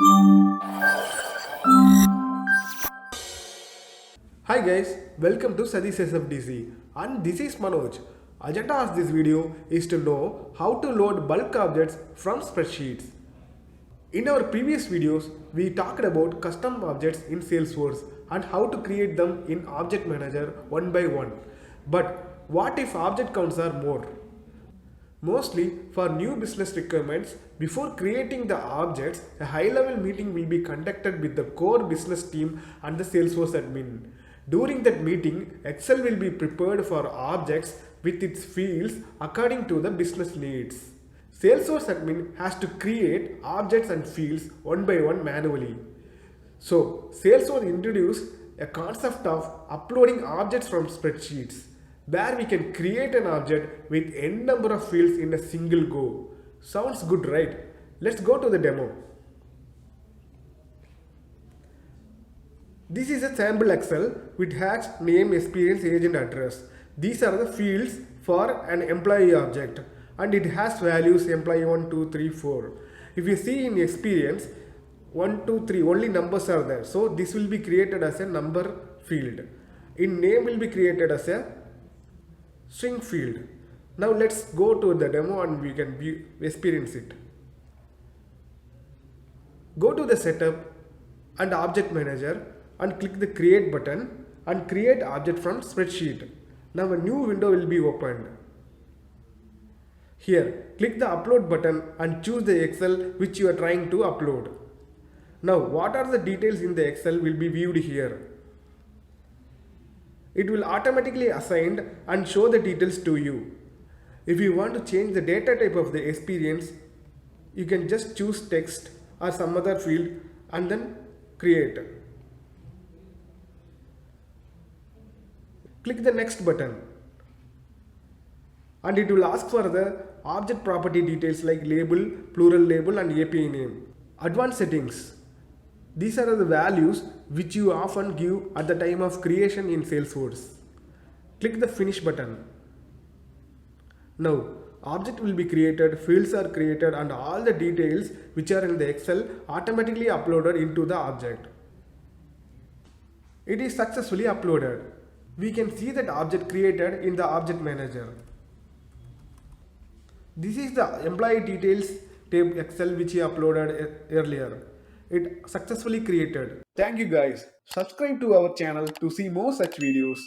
Hi guys, welcome to Sadi's SFDC and this is Manoj. Agenda of this video is to know how to load bulk objects from spreadsheets. In our previous videos, we talked about custom objects in Salesforce and how to create them in Object Manager one by one. But what if object counts are more? Mostly for new business requirements, before creating the objects, a high-level meeting will be conducted with the core business team and the Salesforce admin. During that meeting, Excel will be prepared for objects with its fields according to the business needs. Salesforce admin has to create objects and fields one by one manually. So, Salesforce introduced a concept of uploading objects from spreadsheets, where we can create an object with n number of fields in a single go. Sounds good, right? Let's go to the demo. This is a sample Excel which has name, experience, age and address. These are the fields for an employee object and it has values employee 1, 2, 3, 4. If you see in experience, 1, 2, 3 only numbers are there. So this will be created as a number field. In name will be created as a string field. Now let's go to the demo and we can experience it. Go to the setup and object manager and click the create button and create object from spreadsheet. Now a new window will be opened. Here, click the upload button and choose the Excel which you are trying to upload. Now what are the details in the Excel will be viewed here. It will automatically assign and show the details to you. If you want to change the data type of the experience, you can just choose text or some other field and then create. Click the next button and it will ask for the object property details like label, plural label and API name. Advanced settings. These are the values which you often give at the time of creation in Salesforce. Click the finish button. Now, object will be created, fields are created and all the details which are in the Excel automatically uploaded into the object. It is successfully uploaded. We can see that object created in the object manager. This is the employee details table Excel which we uploaded earlier. It successfully created. Thank you guys. Subscribe to our channel to see more such videos.